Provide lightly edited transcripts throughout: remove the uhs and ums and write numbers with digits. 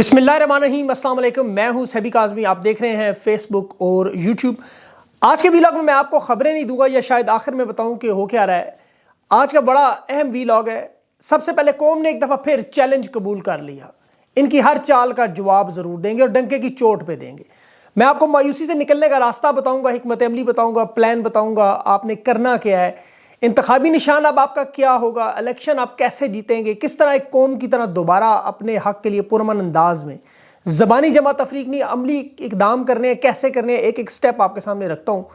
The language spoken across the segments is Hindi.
बिस्मिल्लाहिर्रहमानिर्रहीम, अस्सलाम वालेकुम। मैं हूं सभी काज़मी, आप देख रहे हैं फेसबुक और यूट्यूब। आज के वीलॉग में मैं आपको खबरें नहीं दूंगा या शायद आखिर में बताऊं कि हो क्या रहा है। आज का बड़ा अहम वीलॉग है। सबसे पहले कौम ने एक दफ़ा फिर चैलेंज कबूल कर लिया। इनकी हर चाल का जवाब ज़रूर देंगे और डंके की चोट पे देंगे। मैं आपको मायूसी से निकलने का रास्ता बताऊंगा, हिकमत अमली बताऊंगा, प्लान बताऊंगा, आपने करना क्या है, इंतखाबी निशान अब आपका क्या होगा, इलेक्शन आप कैसे जीतेंगे, किस तरह एक कौम की तरह दोबारा अपने हक के लिए पुरअमन अंदाज में ज़बानी जमा तफरीक नहीं अमली इकदाम करने हैं, कैसे करने हैं, एक एक स्टेप आपके सामने रखता हूँ।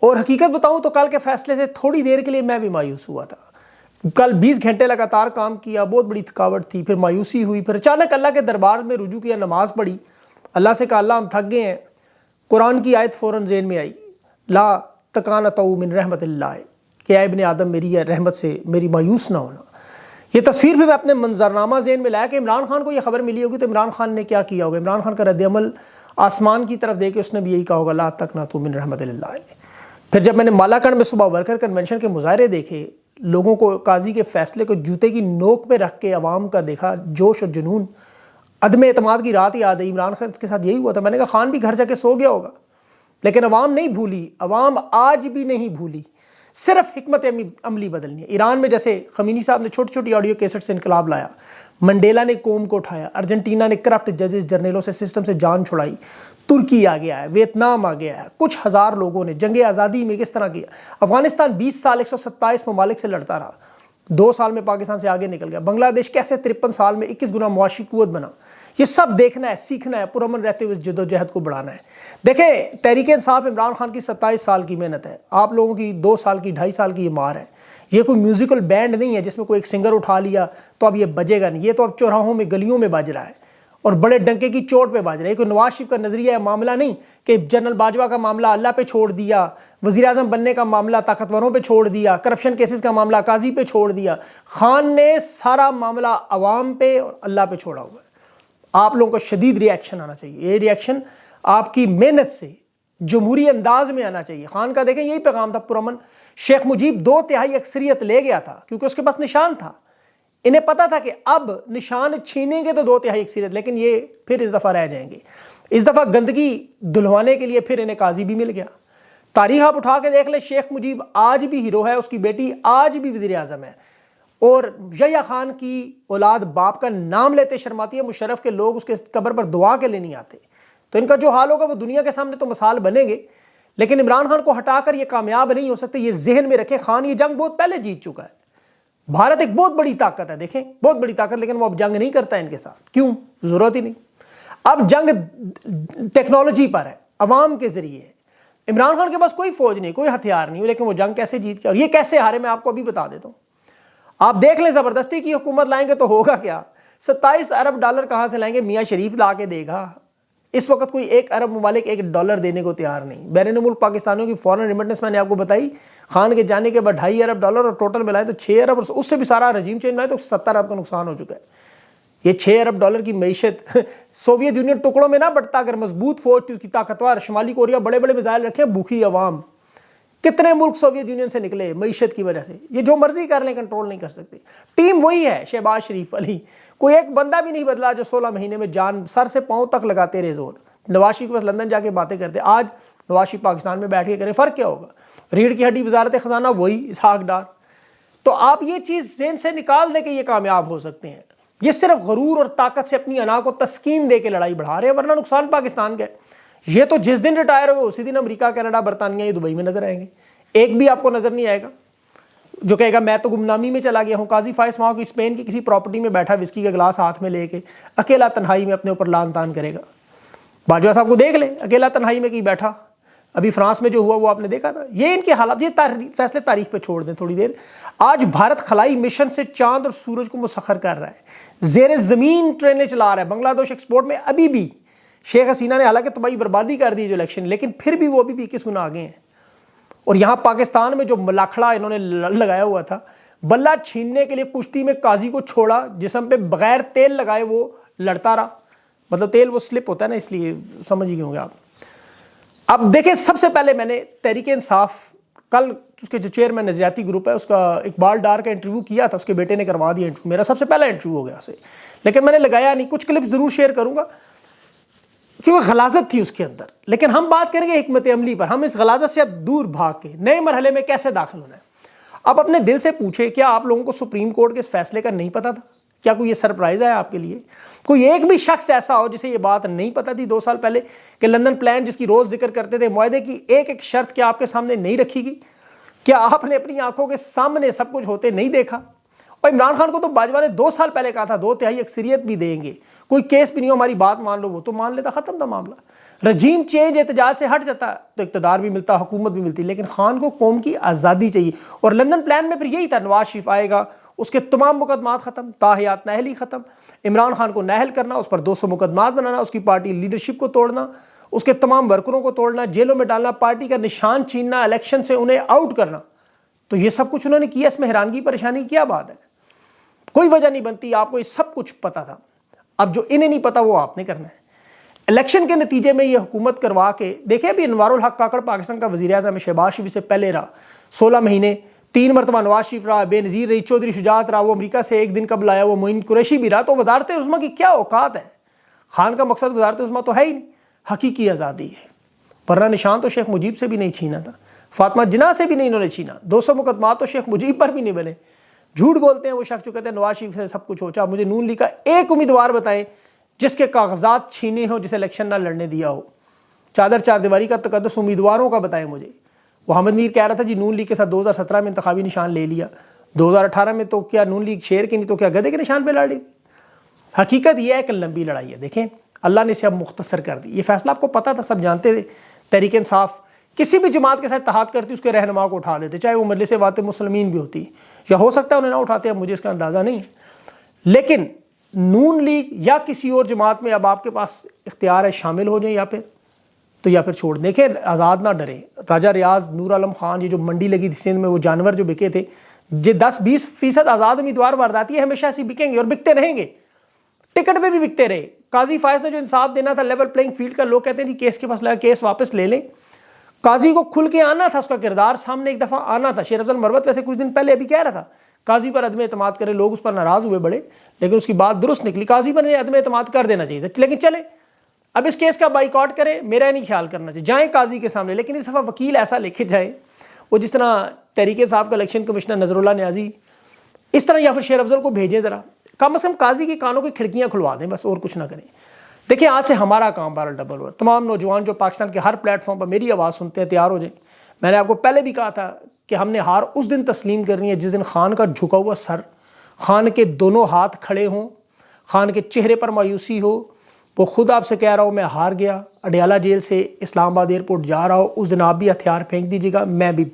और हकीकत बताऊँ तो कल के फैसले से थोड़ी देर के लिए मैं भी मायूस हुआ था। कल 20 घंटे लगातार काम किया, बहुत बड़ी थकावट थी, फिर मायूसी हुई, फिर अचानक अल्लाह के दरबार में रुजू किया, नमाज पढ़ी, अल्लाह से कहा अल्लाह हम थक गए हैं। कुरान की आयत फ़ौरन ज़हन में आई, ला तकानतऊ मिन रहमतिल्लाह, कि ऐ इब्ने आदम मेरी रहमत से मेरी मायूस ना होना। ये तस्वीर भी मैं अपने मंजरनामा ज़हन में लाया कि इमरान खान को ये खबर मिली होगी तो इमरान खान ने क्या किया होगा। इमरान खान का रद्द-ए-अमल आसमान की तरफ देख के उसने भी यही कहा होगा, ला तकनतू मिन रहमतिल्लाह। फिर जब मैंने मालाकंड में सुबह वर्कर कन्वेंशन के मुजाहरे देखे, लोगों को काजी के फैसले को जूते की नोक पे रख के अवाम का देखा जोश और जुनून, अदम एतमाद की रात याद आई। इमरान खान के साथ यही हुआ था। मैंने कहा खान भी घर जाके सो गया होगा, लेकिन अवाम नहीं भूली, अवाम आज भी नहीं भूली। सिर्फ हिकमत अमली बदलनी है। ईरान में जैसे खमीनी साहब ने छोटी छोटी ऑडियो कैसेट से इनकलाब लाया, मंडेला ने कौम को उठाया, अर्जेंटीना ने करप्ट जजेस जर्नलों से सिस्टम से जान छुड़ाई, तुर्की आ गया है, वियतनाम आ गया है, कुछ हज़ार लोगों ने जंग आज़ादी में किस तरह किया। अफगानिस्तान 20 साल 127 ममालिक से लड़ता रहा, 2 साल में पाकिस्तान से आगे निकल गया। बांग्लादेश कैसे 53 साल में 21 गुना मुआशी कुव्वत बना। ये सब देखना है, सीखना है, पुरअमन रहते हुए जदोजहद को बढ़ाना है। देखें, तहरीक इंसाफ इमरान खान की 27 साल की मेहनत है, आप लोगों की 2 साल की 2.5 साल की ये मार है। ये कोई म्यूजिकल बैंड नहीं है जिसमें कोई एक सिंगर उठा लिया तो अब ये बजेगा नहीं। ये तो अब चौराहों में गलियों में बज रहा है और बड़े डंके की चोट पे बज रहा है। कोई नवाज शरीफ का नजरिया है, मामला नहीं कि जनरल बाजवा का मामला अल्लाह पे छोड़ दिया, वजीर आजम बनने का मामला ताकतवरों पे छोड़ दिया, करप्शन केसेस का मामला काजी पे छोड़ दिया। खान ने सारा मामला अवाम पे और अल्लाह पे छोड़ा हुआ है। आप लोगों को शदीद रिएक्शन आना चाहिए। ये रिएक्शन आपकी मेहनत से जमहूरी अंदाज में आना चाहिए। खान का देखें यही पैगाम था पुरअमन। शेख मुजीब 2/3 अक्सरियत ले गया था क्योंकि उसके पास निशान था। इन्हें पता था कि अब निशान छीनेंगे तो 2/3 अक्सरियत, लेकिन ये फिर इस दफा रह जाएंगे। इस दफा गंदगी धुलवाने के लिए फिर इन्हें काजी भी मिल गया। तारीख आप उठा के देख ले, शेख मुजीब आज भी हीरो है, उसकी बेटी आज भी वजीर आजम है और यहया खान की औलाद बाप का नाम लेते शर्माती है। मुशर्रफ के लोग उसके कब्र पर दुआ के लिए नहीं आते। तो इनका जो हाल होगा वो दुनिया के सामने तो मिसाल बनेंगे, लेकिन इमरान खान को हटाकर ये कामयाब नहीं हो सकते। ये जहन में रखें, खान ये जंग बहुत पहले जीत चुका है। भारत एक बहुत बड़ी ताकत है, देखें बहुत बड़ी ताकत, लेकिन वो अब जंग नहीं करता है इनके साथ। क्यों? जरूरत ही नहीं। अब जंग टेक्नोलॉजी पर है, अवाम के जरिए है। इमरान खान के पास कोई फौज नहीं, कोई हथियार नहीं, लेकिन वो जंग कैसे जीत गया और ये कैसे हारे, मैं आपको अभी बता देता हूँ। आप देख लें, जबरदस्ती की हुकूमत लाएंगे तो होगा क्या। 27 अरब डॉलर कहां से लाएंगे? मियां शरीफ ला के देगा। इस वक्त कोई 1 अरब ममालिक $1 देने को तैयार नहीं। बैरून मुल्क पाकिस्तानियों की फॉरेन रिमिटेंस मैंने आपको बताई, खान के जाने के बाद $2.5 अरब और टोटल मिलाए तो 6 अरब, और उससे भी सारा रजीम चेंज मिलाए तो 70 अरब का नुकसान हो चुका है। ये 6 अरब की मैशत सोवियत यूनियन टुकड़ों में ना बटता, अगर मजबूत फौज थी उसकी ताकतवर, शुमाली कोरिया बड़े बड़े मिसाइल रखे, भूखी अवाम। कितने मुल्क सोवियत यूनियन से निकले मईशत की वजह से। ये जो मर्जी कर लें, कंट्रोल नहीं कर सकते। टीम वही है, शहबाज शरीफ, अली, कोई एक बंदा भी नहीं बदला जो 16 महीने में जान सर से पांव तक लगाते रहे जोर। नवाज शरीफ बस लंदन जाके बातें करते, आज नवाज शरीफ पाकिस्तान में बैठ के करें, फर्क क्या होगा? रीढ़ की हड्डी वजारत खजाना वही इसहाक डार। तो आप ये चीज ज़हन से निकाल दे कि ये कामयाब हो सकते हैं। ये सिर्फ गरूर और ताकत से अपनी अना को तस्कीन दे के लड़ाई बढ़ा रहे हैं, वरना नुकसान पाकिस्तान का है। ये तो जिस दिन रिटायर हो उसी दिन अमेरिका, कनाडा, बरतानिया, ये दुबई में नजर आएंगे। एक भी आपको नजर नहीं आएगा जो कहेगा मैं तो गुमनामी में चला गया हूं। काजी फाइज वहां की स्पेन की किसी प्रॉपर्टी में बैठा, विस्की का गिलास हाथ में लेके अकेला तन्हाई में अपने ऊपर लान तान करेगा। बाजवा साहब को देख ले, अकेला तन्हाई में की बैठा। अभी फ्रांस में जो हुआ वो आपने देखा था। ये इनके हालात, ये फैसले तारीख पे छोड़ दें थोड़ी देर। आज भारत खलाई मिशन से चांद और सूरज को मुसखर कर रहा है, जेर जमीन ट्रेनें चला रहा है। बांग्लादेश एक्सपोर्ट में अभी भी शेख हसीना ने हालांकि तबाही बर्बादी कर दी जो इलेक्शन, लेकिन फिर भी वो अभी भी 21 गुना आगे हैं। और यहां पाकिस्तान में जो मलाखड़ा इन्होंने लगाया हुआ था, बल्ला छीनने के लिए कुश्ती में काजी को छोड़ा, जिस्म पे बगैर तेल लगाए वो लड़ता रहा। मतलब तेल वो स्लिप होता है ना, इसलिए समझ ही होंगे आप। अब देखिए, सबसे पहले मैंने तहरीक इंसाफ कल उसके जो चेयरमैन नजरियाती ग्रुप है उसका इकबाल डार का इंटरव्यू किया था, उसके बेटे ने करवा दिया इंटरव्यू, मेरा सबसे पहला इंटरव्यू हो गया उसे, लेकिन मैंने लगाया नहीं। कुछ क्लिप जरूर शेयर करूंगा कि वह गलाजत थी उसके अंदर। लेकिन हम बात करेंगे हिकमत अमली पर, हम इस गलाजत से अब दूर भाग के नए मरहले में कैसे दाखिल होना है। अब अपने दिल से पूछे, क्या आप लोगों को सुप्रीम कोर्ट के इस फैसले का नहीं पता था? क्या कोई ये सरप्राइज है आपके लिए? कोई एक भी शख्स ऐसा हो जिसे ये बात नहीं पता थी 2 साल पहले कि लंदन प्लान जिसकी रोज जिक्र करते थे, मुआहदे की एक एक शर्त क्या आपके सामने नहीं रखी गई? क्या आपने अपनी आंखों के सामने सब कुछ होते नहीं देखा? और इमरान खान को तो बाजवा ने 2 साल पहले कहा था 2/3 अक्सरियत भी देंगे, कोई केस भी नहीं हो, हमारी बात मान लो, वो तो मान लेता, खत्म था मामला। रजीम चेंज एहतजाज से हट जाता तो इक़्तिदार भी मिलता, हुकूमत भी मिलती, लेकिन खान को कौम की आज़ादी चाहिए। और लंदन प्लान में फिर यही था, नवाज शरीफ आएगा, उसके तमाम मुकदमात खत्म, ताहियात नाहली खत्म, इमरान खान को नाहल करना, उस पर 200 मुकदमात बनाना, उसकी पार्टी लीडरशिप को तोड़ना, उसके तमाम वर्करों को तोड़ना, जेलों में डालना, पार्टी का निशान छीनना, इलेक्शन से उन्हें आउट करना। तो ये सब कुछ उन्होंने किया, इसमें हैरानगी परेशानी क्या बात है? कोई वजह नहीं बनती, आपको ये सब कुछ पता था। अब जो इन्हें नहीं पता वो आपने करना है। इलेक्शन के नतीजे में ये हुकूमत करवा के देखिए, अभी अनवारुल हक काकड़ पाकिस्तान का वज़ीर आज़म शहबाज शरीफ से पहले रहा 16 महीने, 3 मरतबा नवाज शरीफ रहा, बेनज़ीर रही, चौधरी शुजात रहा, वो अमेरिका से एक दिन कबल आया, वो मोइन कुरैशी भी रहा। तो वज़ारत उज़्मा की क्या औकात है? खान का मकसद वज़ारत उज़्मा तो है ही नहीं, हकीकी आज़ादी है। वरना निशान तो शेख मुजीब से भी नहीं छीना था, फातिमा जिन्ना से भी नहीं इन्होंने छीना, 200 मुकदमात तो शेख मुजीब पर भी नहीं बने। झूठ बोलते हैं वो शख्स जो कहते हैं नवाज शरीफ से सब कुछ हो। चाहे मुझे नून लीग का एक उम्मीदवार बताएं जिसके कागजात छीने हो, जिसे इलेक्शन ना लड़ने दिया हो। चादर चारदीवारी का तकद्दुस उम्मीदवारों का बताएं मुझे। वो अहमद मीर कह रहा था जी नून लीग के साथ 2017 में इंतखाबी निशान ले लिया, 2018 में तो क्या नून लीग शेर के नहीं तो क्या गधे के निशान पर लड़ रही थी। हकीकत यह है कि लंबी लड़ाई है। देखें, अल्लाह ने इसे अब मुख्तसर कर दी। ये फैसला आपको पता था, सब जानते थे। तहरीक इंसाफ किसी भी जमात के साथ इत्तेहाद करती, उसके रहनुमा को उठा देते, चाहे वो मजलिस वात मुस्लिमीन भी होती, या हो सकता है उन्हें ना उठाते, अब मुझे इसका अंदाज़ा नहीं। लेकिन नून लीग या किसी और जमात में अब आपके पास इख्तियार है, शामिल हो जाए या फिर छोड़। देखें, आज़ाद ना डरे। राजा रियाज, नूर आलम खान, ये जो मंडी लगी थी सिंध में, वो जानवर जो बिके थे, ये 10-20% आज़ाद उम्मीदवार वारदाती है, हमेशा ऐसे बिकेंगे और बिकते रहेंगे। टिकट पे भी बिकते रहे। काजी फायज ने जो इंसाफ देना था, लेवल प्लेइंग फील्ड का, लोग कहते हैं कि केस के पास लगा, केस वापस ले लें। काजी को खुल के आना था, उसका किरदार सामने एक दफ़ा आना था। शेर अफजल मरवत वैसे कुछ दिन पहले अभी कह रहा था काजी पर अदम एतमाद करे, लोग उस पर नाराज हुए बड़े, लेकिन उसकी बात दुरुस्त निकली, काजी पर अदम एतमाद कर देना चाहिए। लेकिन चले, अब इस केस का बाइकआउट करे, मेरा नहीं ख्याल करना चाहिए, जाएँ काजी के सामने, लेकिन इस दफ़ा वकील ऐसा लेके जाए, वो जिस तरह तहरीक साहब का इलेक्शन कमिश्नर नजरुल्लाह न्याजी, इस तरह, या फिर शेर अफजल को भेजें, ज़रा कम से कम काजी के कानों की खिड़कियाँ खुलवा दें, बस और कुछ ना करें। देखिए, आज से हमारा काम 12 डबल हुआ। तमाम नौजवान जो पाकिस्तान के हर प्लेटफॉर्म पर मेरी आवाज़ सुनते हैं, तैयार हो जाए। मैंने आपको पहले भी कहा था कि हमने हार उस दिन तस्लीम करनी है जिस दिन खान का झुका हुआ सर, खान के दोनों हाथ खड़े हों, खान के चेहरे पर मायूसी हो, वो खुद आपसे कह रहा हो मैं हार गया, अडयाला जेल से इस्लामाबाद एयरपोर्ट जा रहा हो, उस दिन आप भी हथियार फेंक दीजिएगा, मैं भी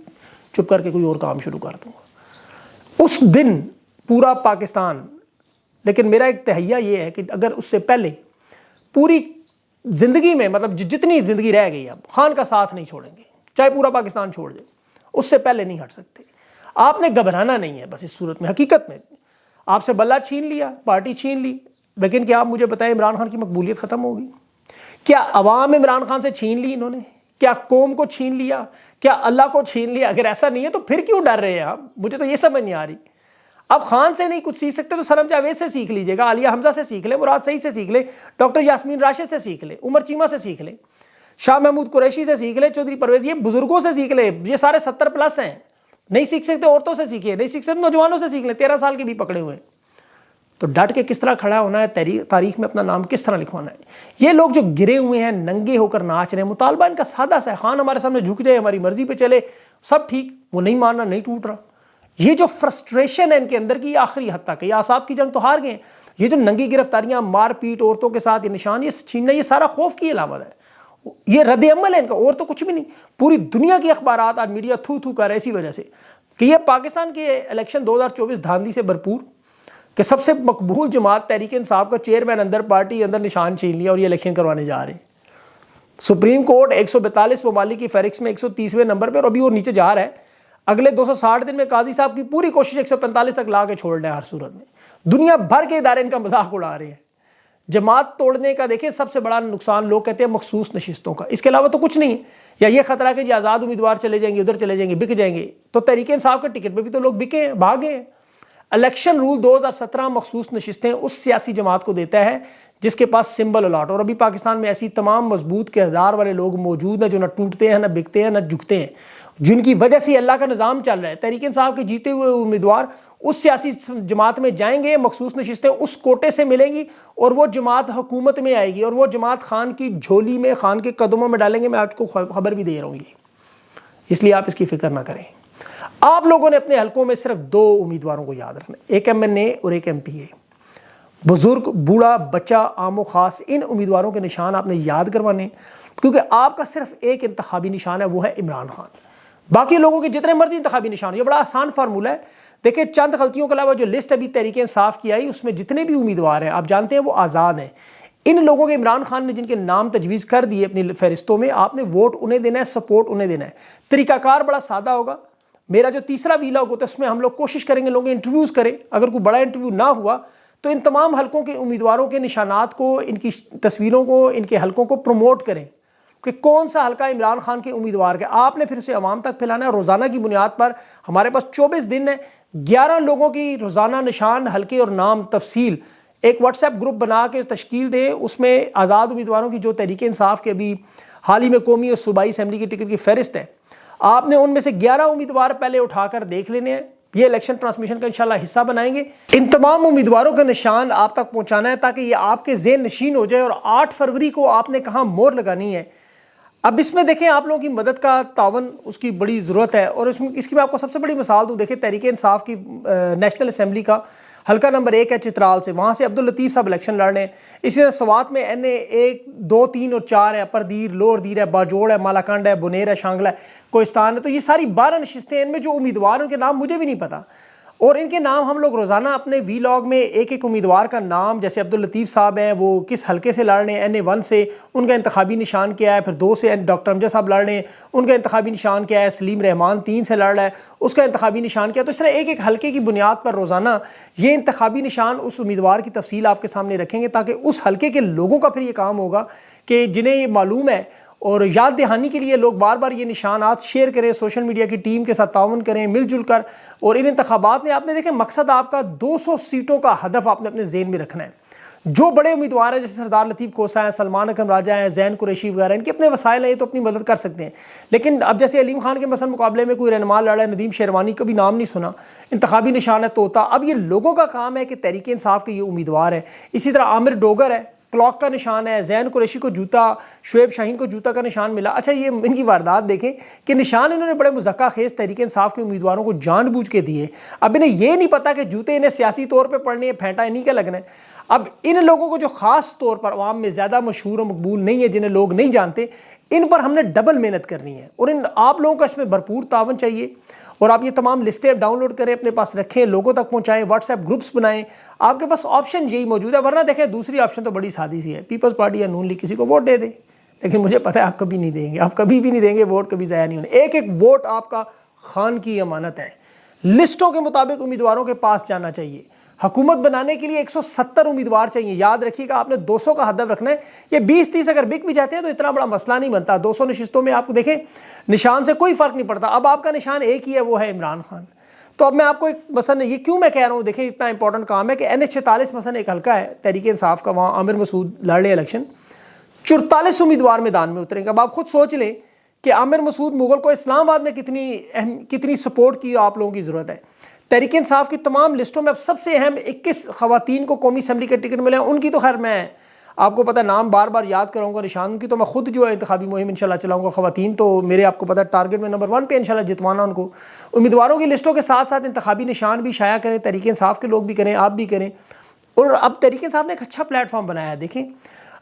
चुप करके कोई और काम शुरू कर दूँगा। उस दिन पूरा पाकिस्तान। लेकिन मेरा एक तहैया ये है कि अगर उससे पहले पूरी ज़िंदगी में, मतलब जितनी ज़िंदगी रह गई, अब खान का साथ नहीं छोड़ेंगे, चाहे पूरा पाकिस्तान छोड़ दे, उससे पहले नहीं हट सकते। आपने घबराना नहीं है। बस इस सूरत में हकीकत में आपसे बल्ला छीन लिया, पार्टी छीन ली, लेकिन क्या आप मुझे बताएं इमरान खान की मकबूलियत ख़त्म होगी? क्या अवाम इमरान खान से छीन ली इन्होंने? क्या कौम को छीन लिया? क्या अल्लाह को छीन लिया? अगर ऐसा नहीं है तो फिर क्यों डर रहे हैं आप? मुझे तो ये समझ नहीं आ रही। अब खान से नहीं कुछ सीख सकते तो सनम जावेद से सीख लीजिएगा, आलिया हमजा से सीख ले, मुराद सईद से सीख ले, डॉक्टर यास्मीन राशिद से सीख ले, उमर चीमा से सीख ले, शाह महमूद कुरैशी से सीख ले, चौधरी परवेज, ये बुजुर्गों से सीख ले। ये सारे 70+ हैं। नहीं सीख सकते औरतों से सीखिए, नहीं सीख सकते नौजवानों से सीख ले, 13 साल के भी पकड़े हुए। तो डट के किस तरह खड़ा होना है, तारीख में अपना नाम किस तरह लिखवाना है। ये लोग जो गिरे हुए हैं, नंगे होकर नाच रहे हैं, मुतालबा इनका सादा सा है, खान हमारे सामने झुक जाए, हमारी मर्जी पे चले, सब ठीक, वो नहीं मानना, नहीं टूट रहा। ये जो फ्रस्ट्रेशन है इनके अंदर की आखिरी हद तक है, ये आसाब की जंग तो हार गए। ये जो नंगी गिरफ्तारियां, मारपीट, औरतों के साथ ये निशान, ये छीनना, ये सारा खौफ की अलामत है, ये रद्द अमल है इनका, और तो कुछ भी नहीं। पूरी दुनिया की अखबारात आज मीडिया थू थू कर ऐसी वजह से कि ये पाकिस्तान के इलेक्शन 2024 धांधली से भरपूर, कि सबसे मकबूल जमात तहरीक इंसाफ का चेयरमैन अंदर, पार्टी अंदर निशान छीन लिया और ये इलेक्शन करवाने जा रहे हैं। सुप्रीम कोर्ट 142 ममालिक की फहरिस्त में 130वें नंबर पर, और अभी वो नीचे जा रहा है। अगले 260 दिन में काजी साहब की पूरी कोशिश 145 तक ला के छोड़ रहे हैं। हर सूरत में दुनिया भर के इदारे इनका मजाक उड़ा रहे हैं। जमात तोड़ने का देखिए सबसे बड़ा नुकसान लोग कहते हैं मखसूस नशिस्तों का, इसके अलावा तो कुछ नहीं है। या ये खतरा कि जी आज़ाद उम्मीदवार चले जाएंगे, उधर चले जाएंगे, बिक जाएंगे, तो तहरीक इंसाफ के टिकट पे भी तो लोग बिके हैं, भागे हैं। इलेक्शन रूल 2017 मखसूस नशिस्तें उस सियासी जमात को देता है जिसके पास सिंबल अलॉट, और अभी पाकिस्तान में ऐसी तमाम मजबूत किरदार वाले लोग मौजूद हैं जो ना टूटते हैं, ना बिकते हैं, ना झुकते हैं, जिनकी वजह से अल्लाह का निज़ाम चल रहा है। तहरीक इंसाफ के जीते हुए उम्मीदवार उस सियासी जमात में जाएंगे, मखसूस नशिस्तें उस कोटे से मिलेंगी और वो जमात हुकूमत में आएगी और वो जमात खान की झोली में, खान के कदमों में डालेंगे। मैं आपको खबर भी दे रहा हूँ ये, इसलिए आप इसकी फिक्र ना करें। आप लोगों ने अपने हलकों में सिर्फ 2 उम्मीदवारों को याद रखना, एक MNA और एक MPA। बुजुर्ग, बूढ़ा, बच्चा, आमो खास, इन उम्मीदवारों के निशान आपने याद करवाने, क्योंकि आपका सिर्फ एक इंतखाबी निशान है, वो है इमरान खान। बाकी लोगों के जितने मर्जी इंतखाबी निशान, ये बड़ा आसान फार्मूला है। देखिए चंद गलतियों के अलावा जो लिस्ट अभी तहरीक इंसाफ की आई उसमें जितने भी उम्मीदवार हैं आप जानते हैं वो आज़ाद हैं। इन लोगों के इमरान खान ने जिनके नाम तजवीज़ कर दिए अपनी फहरिस्तों में, आपने वोट उन्हें देना है, सपोर्ट उन्हें देना है। तरीकाकार बड़ा सादा होगा। मेरा जो तीसरा वीलॉग होता है उसमें हम लोग कोशिश करेंगे लोग इंटरव्यूज़ करें, अगर कोई बड़ा इंटरव्यू ना हुआ तो इन तमाम हलकों के उम्मीदवारों के निशानात को, इनकी तस्वीरों को, इनके हलकों को प्रमोट करें कि कौन सा हल्का इमरान खान के उम्मीदवार का, आपने फिर उसे अवाम तक फैलाना है। रोज़ाना की बुनियाद पर हमारे पास 24 दिन है, 11 लोगों की रोज़ाना निशान, हल्के और नाम तफसील एक व्हाट्सएप ग्रुप बना के तश्कील दे। उसमें आज़ाद उम्मीदवारों की जो तहरीक इंसाफ के अभी हाल ही में कौमी और सूबाई असम्बली की टिकट की फहरिस्त है, आपने उनमें से 11 उम्मीदवार पहले उठाकर देख लेने हैं। ये इलेक्शन ट्रांसमिशन का इंशाल्लाह हिस्सा बनाएंगे। इन तमाम उम्मीदवारों का निशान आप तक पहुंचाना है ताकि ये आपके ज़हन नशीन हो जाए। और 8 फरवरी को आपने कहाँ मोहर लगानी है। अब इसमें देखें आप लोगों की मदद का तावन उसकी बड़ी ज़रूरत है। और इसकी मैं आपको सबसे बड़ी मिसाल दूँ, देखिए तहरीक इंसाफ की नेशनल असम्बली का हल्का नंबर 1 है चित्राल से, वहाँ से अब्दुल लतीफ़ साहब इलेक्शन लड़ रहे हैं। इसी तरह सवात में NA 1, 2, 3 और 4 है, अपर दीर, लोअर दीर है, बाजोड़ है, मालाकंड है, बुनेर है, शांगला है, कोहिस्तान है। तो ये सारी 12 नशिस्तें हैं। इनमें जो उम्मीदवार हैं उनके नाम मुझे भी नहीं पता, और इनके नाम हम लोग रोज़ाना अपने वीलॉग में एक एक उम्मीदवार का नाम, जैसे अब्दुल लतीफ़ साहब हैं वो किस हलके से लड़ रहे हैं, NA 1 से, उनका इंतखाबी निशान क्या है, फिर 2 से डॉक्टर अमजद साहब लड़ रहे हैं, उनका इंतखाबी निशान क्या है, सलीम रहमान 3 से लड़ रहा है, उसका इंतखाबी निशान क्या है। तो इस तरह एक एक हलके की बुनियाद पर रोज़ाना ये इंतखाबी निशान उस उम्मीदवार की तफसील आपके सामने रखेंगे, ताकि उस हलके के लोगों का फिर ये काम होगा कि जिन्हें ये मालूम है, और याद दहानी के लिए लोग बार बार ये निशानात शेयर करें, सोशल मीडिया की टीम के साथ ताउन करें मिलजुल कर। और इन इंतखाबात में आपने देखें मकसद आपका 200 सीटों का हदफ आपने अपने ज़हन में रखना है। जो बड़े उम्मीदवार हैं जैसे सरदार लतीफ़ खोसा हैं, सलमान अकरम राजा हैं, जैन कुरैशी वगैरह, इनके अपने वसाइल हैं, तो अपनी मदद कर सकते हैं। लेकिन अब जैसे अलीम खान के मसल मुकाबले में कोई रहनुमा लड़ा है, नदीम शेरवानी, कभी नाम नहीं सुना, इंतखाबी निशान है तोता। अब ये लोगों का काम है कि तहरीक इंसाफ के ये उम्मीदवार है। इसी तरह आमिर डोगर है, क्लॉक का निशान है, जैन कुरैशी को जूता, शुएब शाहीन को जूता का निशान मिला। अच्छा ये इनकी वारदात देखें कि निशान इन्होंने बड़े मुज़क्का खेज तहरीक इंसाफ के उम्मीदवारों को जानबूझ के दिए। अब इन्हें ये नहीं पता कि जूते इन्हें सियासी तौर पे पड़ने हैं, फेंटा इन्हीं का लगना है। अब इन लोगों को जो ख़ास तौर पर अवाम में ज़्यादा मशहूर और मकबूल नहीं है, जिन्हें लोग नहीं जानते, इन पर हमने डबल मेहनत करनी है। और इन आप लोगों का इसमें भरपूर तावन चाहिए। और आप ये तमाम लिस्टें डाउनलोड करें, अपने पास रखें, लोगों तक पहुंचाएं, व्हाट्सएप ग्रुप्स बनाएं। आपके पास ऑप्शन यही मौजूद है। वरना देखें दूसरी ऑप्शन तो बड़ी सादी सी है, पीपल्स पार्टी या नून लीग किसी को वोट दे दे। लेकिन मुझे पता है आप कभी नहीं देंगे, आप कभी भी नहीं देंगे, वोट कभी ज़ाया नहीं होने। एक एक वोट आपका खान की अमानत है। लिस्टों के मुताबिक उम्मीदवारों के पास जाना चाहिए। हुकूमत बनाने के लिए 170 उम्मीदवार चाहिए। याद रखिएगा आपने 200 का हदफ रखना है। ये 20-30 अगर बिक भी जाते हैं तो इतना बड़ा मसला नहीं बनता। 200 नशिस्तों में आपको देखें निशान से कोई फर्क नहीं पड़ता। अब आपका निशान एक ही है, वो है इमरान खान। तो अब मैं आपको एक मसलन ये क्यों मैं कह रहा हूँ, देखें इतना इंपॉर्टेंट काम है कि NH 46 मसलन एक हल्का है तहरीक इंसाफ का, वहाँ आमिर मसूद लड़ रहे इलेक्शन, 44 उम्मीदवार मैदान में उतरेंगे। अब आप खुद सोच लें कि आमिर मसूद मुगल को इस्लामाबाद में कितनी सपोर्ट की आप लोगों की ज़रूरत है। तहरीक इंसाफ की तमाम लिस्टों में अब सबसे अहम 21 खवातीन को कौमी असम्बली के टिकट मिले हैं। उनकी तो खैर मैं आपको पता नाम बार बार याद कराऊंगा, निशान की तो मैं खुद जो है इंतखाबी मुहिम इंशाल्लाह चलाऊंगा। खवातीन तो मेरे आपको पता टारगेट में नंबर 1 पे इंशाल्लाह जितवाना उनको। उम्मीदवारों की लिस्टों के साथ साथ इंतखाबी निशान भी शाया करें, तहरीक इंसाफ के लोग भी करें, आप भी करें। और अब तहरीक इंसाफ ने एक अच्छा प्लेटफॉर्म बनाया है। देखें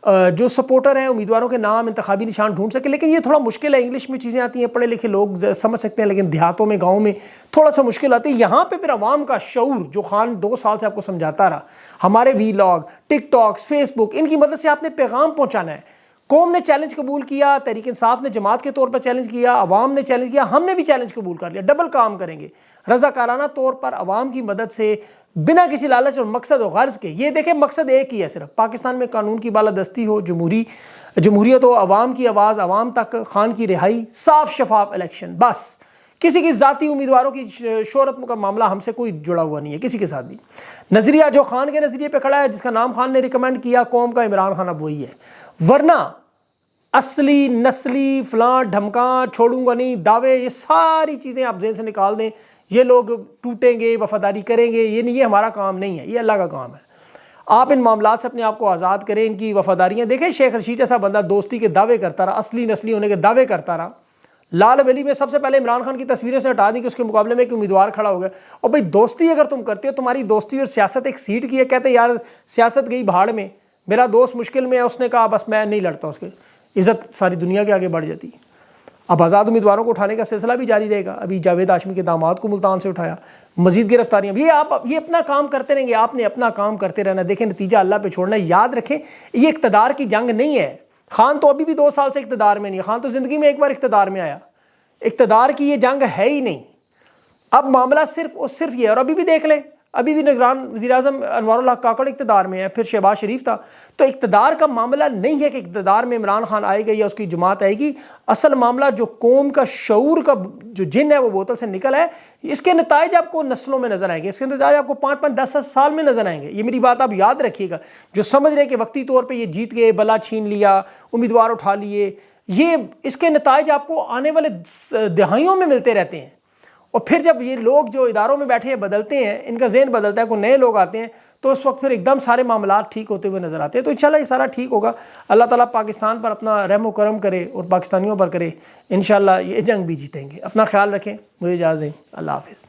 जो सपोर्टर हैं उम्मीदवारों के नाम इंतखाबी निशान ढूंढ सके। लेकिन ये थोड़ा मुश्किल है, इंग्लिश में चीज़ें आती हैं, पढ़े लिखे लोग समझ सकते हैं, लेकिन देहातों में गाँव में थोड़ा सा मुश्किल आती है। यहाँ पे फिर अवाम का शऊर जो खान 2 साल से आपको समझाता रहा, हमारे वीलॉग, टिकटॉक, फेसबुक, इनकी मदद से आपने पैगाम पहुँचाना है। कौम ने चैलेंज कबूल किया, तहरीक इंसाफ ने जमात के तौर पर चैलेंज किया, अवाम ने चैलेंज किया, हमने भी चैलेंज कबूल कर लिया। डबल काम करेंगे रज़ाकाराना तौर पर अवाम की मदद से, बिना किसी लालच और मकसद और गर्ज के। ये देखें, मकसद एक ही है सिर्फ, पाकिस्तान में कानून की बालादस्ती हो, जमहूरियत हो, अवाम की आवाज़ अवाम तक, खान की रिहाई, साफ शफाफ इलेक्शन, बस। किसी की ज़ाती उम्मीदवारों की शोहरत का मामला हमसे कोई जुड़ा हुआ नहीं है किसी के साथ भी। नज़रिया जो खान के नज़रिए पे खड़ा है, जिसका नाम खान ने रिकमेंड किया कौम का, इमरान खान अब वही है। वरना असली नस्ली फलां ढमका छोड़ूंगा नहीं दावे, ये सारी चीज़ें आप जेल से निकाल दें। ये लोग टूटेंगे, वफादारी करेंगे, ये नहीं, ये हमारा काम नहीं है, ये अल्लाह का काम है। आप इन मामलात से अपने आप को आज़ाद करें, इनकी वफादारियाँ देखें। शेख रशीद जैसा बंदा दोस्ती के दावे करता रहा, असली नस्ली होने के दावे करता रहा। लाल वैली में सबसे पहले इमरान खान की तस्वीरें से हटा दी कि उसके मुकाबले में एक उम्मीदवार खड़ा हो गया। और भाई दोस्ती अगर तुम करते हो, तुम्हारी दोस्ती और सियासत एक सीट की है, कहते यार सियासत गई भाड़ में, मेरा दोस्त मुश्किल में है, उसने कहा बस मैं नहीं लड़ता, उसके इज्जत सारी दुनिया के आगे बढ़ जाती। अब आज़ाद उम्मीदवारों को उठाने का सिलसिला भी जारी रहेगा। अभी जावेद हाशमी के दामाद को मुल्तान से उठाया, मजीद गिरफ्तारियां। ये अपना काम करते रहेंगे, आपने अपना काम करते रहना। देखें, नतीजा अल्लाह पे छोड़ना। याद रखें, ये इक़्तिदार की जंग नहीं है। खान तो अभी भी 2 साल से इक़्तिदार में नहीं है, खान तो ज़िंदगी में एक बार इक़्तिदार में आया। इक़्तिदार की ये जंग है ही नहीं। अब मामला सिर्फ और सिर्फ ये। और अभी भी देख लें, अभी भी निगरान वज़ीर-ए-आज़म अनवारुल हक काकड़ इक़्तिदार में है, फिर शहबाज शरीफ था। तो इक़्तिदार का मामला नहीं है कि इक़्तिदार में इमरान खान आएगा या उसकी जमात आएगी। असल मामला जो कौम का शऊर का जो जिन है वो बोतल से निकल है, इसके नताइज आपको नस्लों में नजर आएंगे, इसके नताइज आपको 5-5, 10-10 साल में नजर आएंगे। ये मेरी बात आप याद रखिएगा। जो समझ रहे हैं कि वक्ती तौर पर ये जीत गए, बला छीन लिया, उम्मीदवार उठा लिए, ये इसके नताइज आपको आने वाले दहाइयों में मिलते रहते हैं। और फिर जब ये लोग जो इदारों में बैठे हैं बदलते हैं, इनका ज़हन बदलता है, कोई नए लोग आते हैं, तो उस वक्त फिर एकदम सारे मामलात ठीक होते हुए नज़र आते हैं। तो इंशाल्लाह ये सारा ठीक होगा। अल्लाह ताला पाकिस्तान पर अपना रहम व करम करे और पाकिस्तानियों पर करे। इंशाल्लाह ये जंग भी जीतेंगे। अपना ख्याल रखें, मुझे इजाज़त दें। अल्लाह हाफ़िज़।